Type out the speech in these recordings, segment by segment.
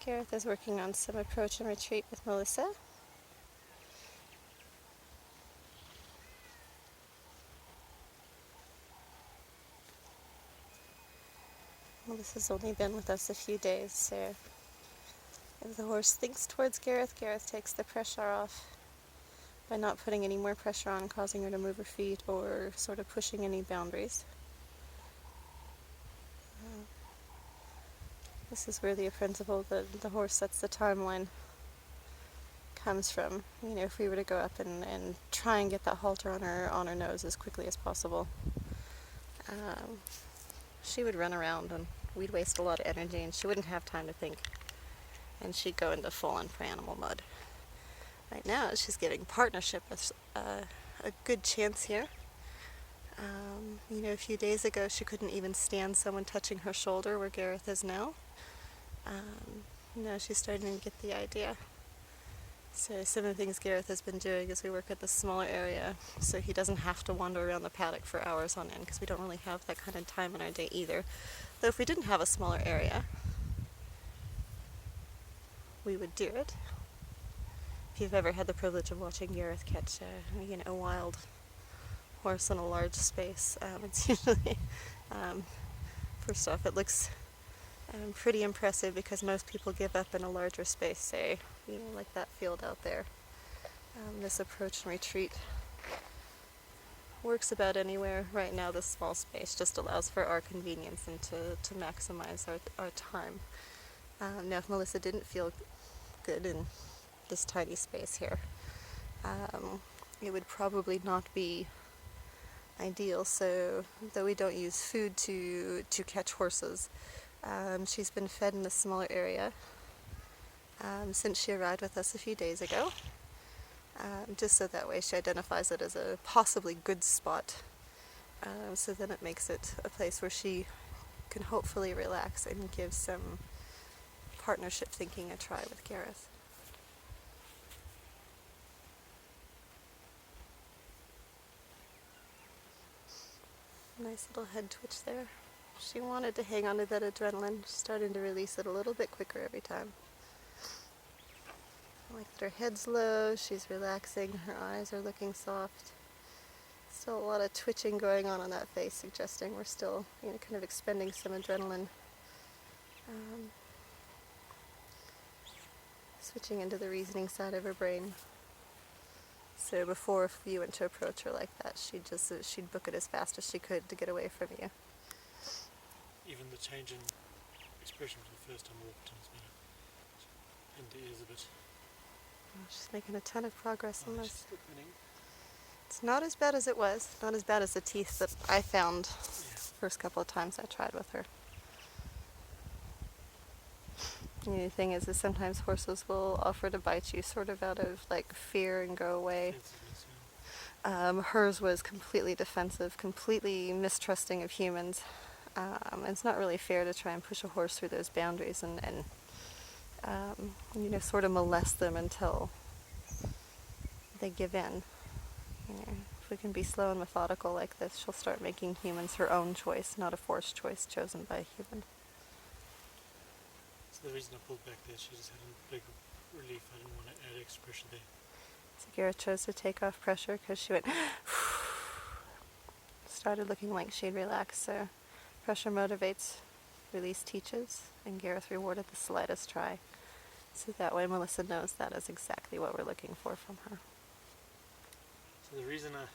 Gareth is working on some approach and retreat with Melissa. Melissa's only been with us a few days, so if the horse thinks towards Gareth, Gareth takes the pressure off by not putting any more pressure on, causing her to move her feet or sort of pushing any boundaries. This is where the principle that the horse sets the timeline comes from. You know, if we were to go up and try and get that halter on her nose as quickly as possible, she would run around and we'd waste a lot of energy and she wouldn't have time to think. And she'd go into full-on prey animal mode. Right now, she's giving partnership a good chance here. You know, a few days ago, she couldn't even stand someone touching her shoulder where Gareth is now. Now she's starting to get the idea. So some of the things Gareth has been doing is we work at the smaller area so he doesn't have to wander around the paddock for hours on end, because we don't really have that kind of time in our day either. Though if we didn't have a smaller area, we would do it. If you've ever had the privilege of watching Gareth catch a wild horse in a large space, it's usually, first off, it looks pretty impressive because most people give up in a larger space, say, like that field out there. This approach and retreat works about anywhere. Right now, this small space just allows for our convenience and to maximize our time. Now, if Melissa didn't feel good in this tiny space here, it would probably not be ideal. So, though we don't use food to catch horses, she's been fed in a smaller area since she arrived with us a few days ago, just so that way she identifies it as a possibly good spot, so then it makes it a place where she can hopefully relax and give some partnership thinking a try with Gareth. Nice little head twitch there. She wanted to hang on to that adrenaline. She's starting to release it a little bit quicker every time. I like that her head's low, she's relaxing, her eyes are looking soft. Still a lot of twitching going on that face, suggesting we're still, kind of expending some adrenaline. Switching into the reasoning side of her brain. So before, if you went to approach her like that, she'd book it as fast as she could to get away from you. Even the change in expression from the first time I walked in has been in the ears a bit. She's making a ton of progress on this. She's still winning. It's not as bad as it was. Not as bad as the teeth that I found first couple of times I tried with her. The thing is sometimes horses will offer to bite you sort of out of like fear and go away. Hers was completely defensive, completely mistrusting of humans. It's not really fair to try and push a horse through those boundaries and sort of molest them until they give in. If we can be slow and methodical like this, she'll start making humans her own choice, not a forced choice chosen by a human. So the reason I pulled back there, she just had a big relief. I didn't want to add extra pressure there. So Gareth chose to take off pressure because she went started looking like she'd relax. So pressure motivates, release teaches, and Gareth rewarded the slightest try. So that way Melissa knows that is exactly what we're looking for from her. So the reason I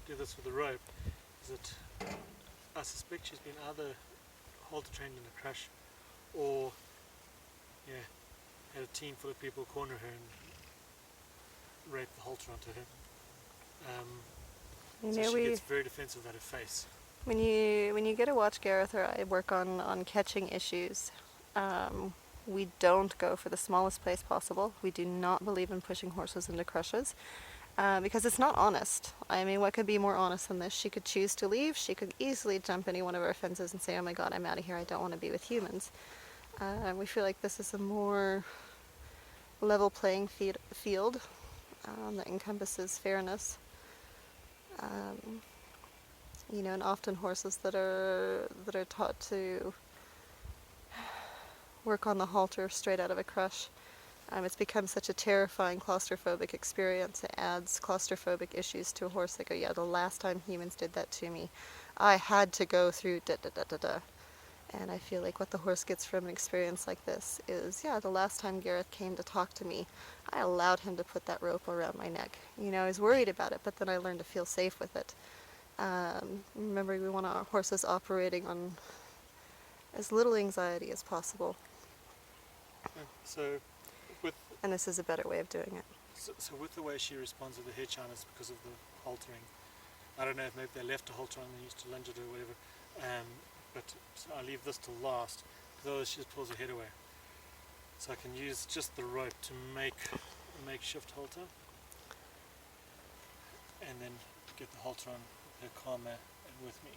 do this with the rope is that I suspect she's been either halter trained in a crash or had a team full of people corner her and rape the halter onto her. So she gets very defensive at her face. When you get to watch Gareth or I work on catching issues, we don't go for the smallest place possible. We do not believe in pushing horses into crushes because it's not honest. I mean, what could be more honest than this? She could choose to leave. She could easily jump any one of our fences and say, oh my god, I'm out of here. I don't want to be with humans. We feel like this is a more level playing field that encompasses fairness. And often horses that are taught to work on the halter straight out of a crush. It's become such a terrifying claustrophobic experience. It adds claustrophobic issues to a horse. They go, yeah, the last time humans did that to me, I had to go through da da da da da. And I feel like what the horse gets from an experience like this is, yeah, the last time Gareth came to talk to me, I allowed him to put that rope around my neck. You know, I was worried about it, but then I learned to feel safe with it. Remember, we want our horses operating on as little anxiety as possible. So, with And this is a better way of doing it. so with the way she responds with the head shyness because of the haltering, I don't know if maybe they left a halter on and used to lunge at her or whatever. But so I leave this to last because otherwise she just pulls her head away. So I can use just the rope to make a makeshift halter, and then get the halter on her calmer and with me.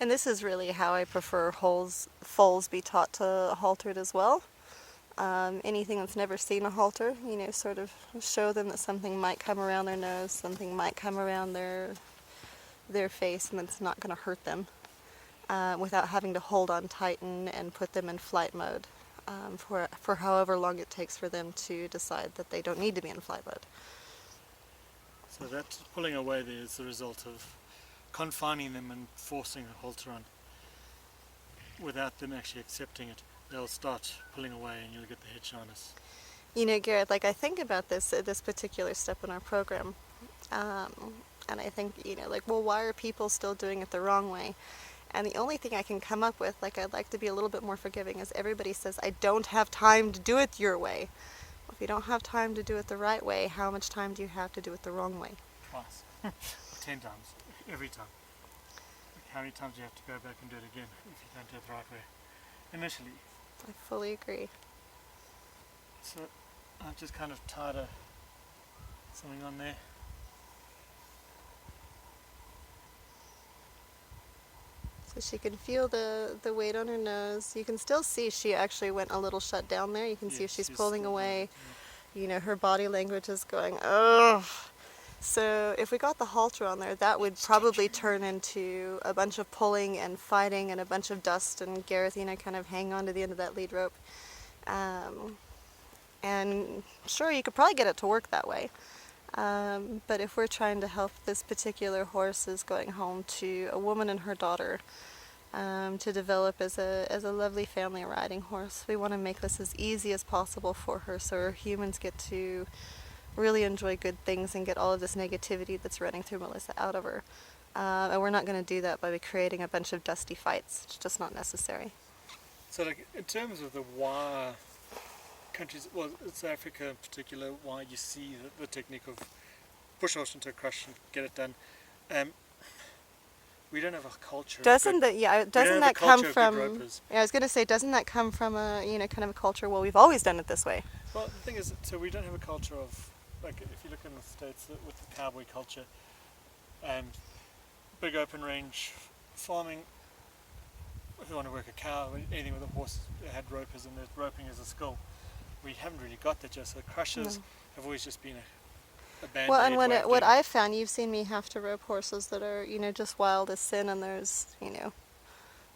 And this is really how I prefer foals be taught to haltered as well. Anything that's never seen a halter, you know, sort of show them that something might come around their nose, something might come around their face, and it's not going to hurt them, without having to hold on tight and put them in flight mode for however long it takes for them to decide that they don't need to be in flight mode. So that pulling away there is the result of confining them and forcing a halter on without them actually accepting it. They'll start pulling away and you'll get the head shyness. You know, Gareth, like I think about this particular step in our program, and I think, you know, like, well, why are people still doing it the wrong way? And the only thing I can come up with, like, I'd like to be a little bit more forgiving, is everybody says, I don't have time to do it your way. Well, if you don't have time to do it the right way, how much time do you have to do it the wrong way? Twice. Or 10 times. Every time. Like how many times do you have to go back and do it again if you don't do it the right way? Initially. I fully agree. So I've just kind of tied something on there. So she can feel the weight on her nose. You can still see she actually went a little shut down there. You can see if she's pulling away. You know, her body language is going, ugh. So if we got the halter on there, that would probably turn into a bunch of pulling and fighting and a bunch of dust, and Gareth, you know, kind of hang on to the end of that lead rope. And sure, you could probably get it to work that way. But if we're trying to help this particular horse is going home to a woman and her daughter, to develop as a lovely family riding horse, we want to make this as easy as possible for her so her humans get to really enjoy good things and get all of this negativity that's running through Melissa out of her. And we're not going to do that by creating a bunch of dusty fights. It's just not necessary. So like in terms of the why countries, well, South Africa in particular, why you see the technique of push horse into a crush and get it done, we don't have a culture. Doesn't that come from? Yeah, I was going to say, doesn't that come from a, you know, kind of a culture? Well, we've always done it this way. Well, the thing is, so we don't have a culture of, like, if you look in the States with the cowboy culture, big open range farming. If you want to work a cow, anything with a horse, they had ropers, and there's roping as a skill. We haven't really got that yet. So crushes have always just been a band-aid. Well, and what I've found, you've seen me have to rope horses that are, you know, just wild as sin, and there's, you know,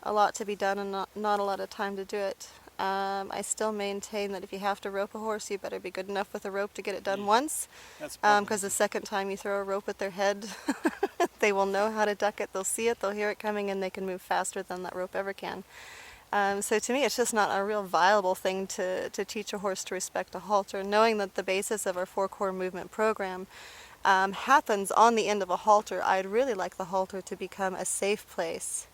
a lot to be done and not a lot of time to do it. I still maintain that if you have to rope a horse, you better be good enough with a rope to get it done once. Because the second time you throw a rope at their head, they will know how to duck it, they'll see it, they'll hear it coming, and they can move faster than that rope ever can. So to me, it's just not a real viable thing to teach a horse to respect a halter, knowing that the basis of our 4-core movement program happens on the end of a halter. I'd really like the halter to become a safe place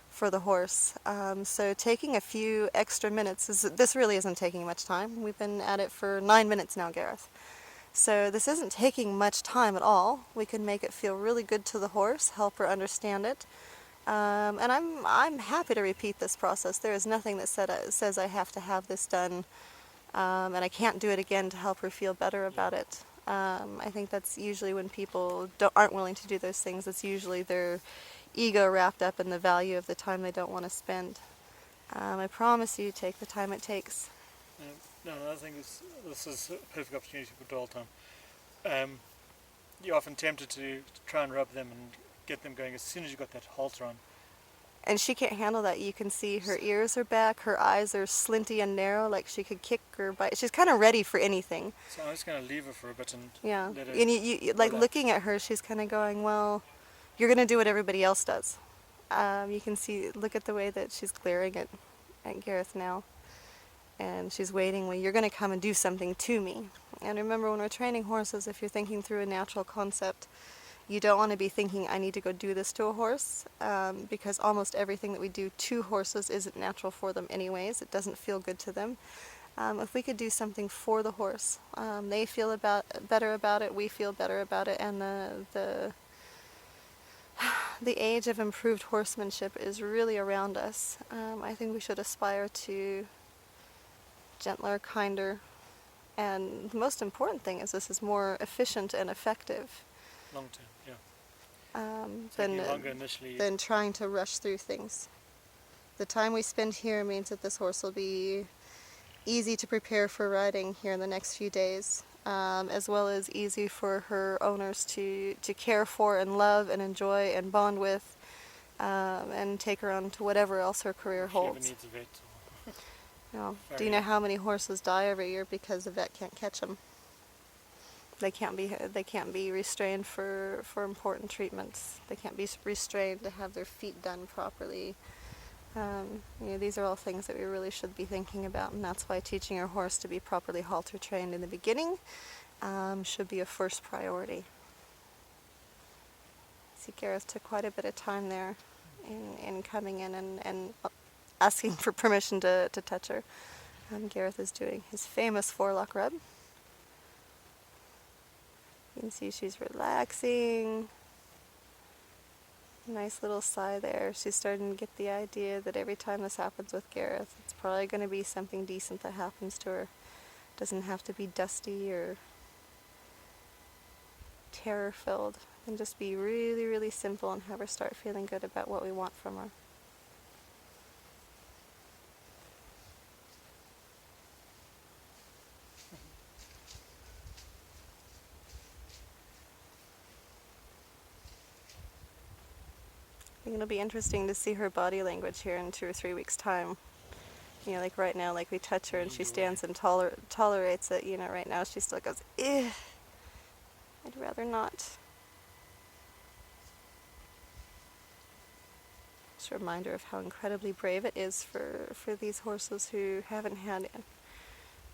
for the horse. So taking a few extra minutes, this really isn't taking much time. We've been at it for 9 minutes now, Gareth. So this isn't taking much time at all. We can make it feel really good to the horse, help her understand it. And I'm happy to repeat this process. There is nothing that says I have to have this done, and I can't do it again to help her feel better about it. I think that's usually when people aren't willing to do those things. It's usually their ego wrapped up in the value of the time they don't want to spend. I promise you, take the time it takes. No, I think this is a perfect opportunity for dwell time. You're often tempted to try and rub them and get them going as soon as you've got that halter on. and she can't handle that. You can see her ears are back, her eyes are slinty and narrow, like she could kick or bite. She's kind of ready for anything. So I'm just going to leave her for a bit and Yeah. let her And you like relax. looking at her, she's kind of going, well, you're going to do what everybody else does. You can see, look at the way that she's glaring at Gareth now. And she's waiting, well, you're going to come and do something to me. And remember, when we're training horses, if you're thinking through a natural concept, you don't want to be thinking, I need to go do this to a horse, because almost everything that we do to horses isn't natural for them anyways. It doesn't feel good to them. If we could do something for the horse, they feel better about it, we feel better about it, and the age of improved horsemanship is really around us. I think we should aspire to gentler, kinder, and the most important thing is this is more efficient and effective long term, yeah. Taking longer initially. than trying to rush through things. The time we spend here means that this horse will be easy to prepare for riding here in the next few days, as well as easy for her owners to care for and love and enjoy and bond with, and take her on to whatever else her career If she ever holds. needs a vet. No. Do you know how many horses die every year because the vet can't catch them? They can't be restrained for important treatments. They can't be restrained to have their feet done properly. These are all things that we really should be thinking about, and that's why teaching your horse to be properly halter trained in the beginning should be a first priority. See, Gareth took quite a bit of time there in coming in and asking for permission to touch her. Gareth is doing his famous forelock rub. You can see she's relaxing. Nice little sigh there. She's starting to get the idea that every time this happens with Gareth, it's probably going to be something decent that happens to her. Doesn't have to be dusty or terror-filled. It can just be really, really simple and have her start feeling good about what we want from her. I think it'll be interesting to see her body language here in 2 or 3 weeks' time. Like right now, like we touch her and she stands and tolerates it. Right now she still goes, "Ugh, I'd rather not." Just a reminder of how incredibly brave it is for these horses who haven't had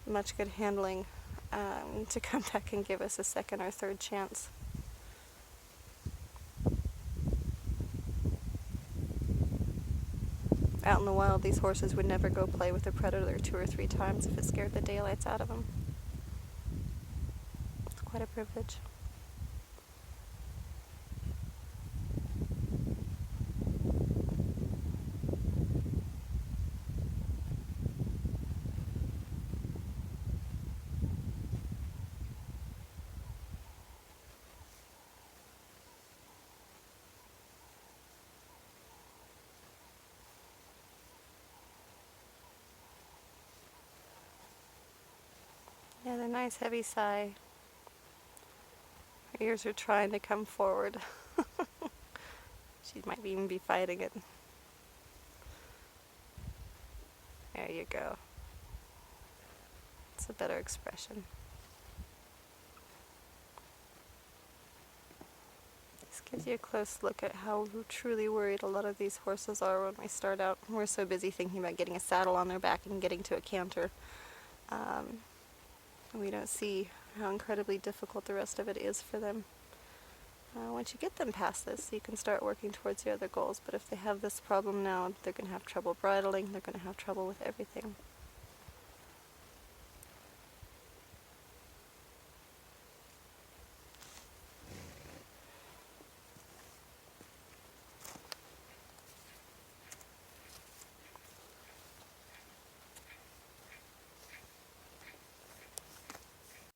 much good handling to come back and give us a second or third chance. Out in the wild, these horses would never go play with a predator 2 or 3 times if it scared the daylights out of them. It's quite a privilege. Yeah, the nice heavy sigh. Her ears are trying to come forward. She might even be fighting it. There you go. It's a better expression. This gives you a close look at how truly worried a lot of these horses are when we start out. We're so busy thinking about getting a saddle on their back and getting to a canter. We don't see how incredibly difficult the rest of it is for them. Once you get them past this, you can start working towards your other goals. But if they have this problem now, they're going to have trouble bridling, they're going to have trouble with everything.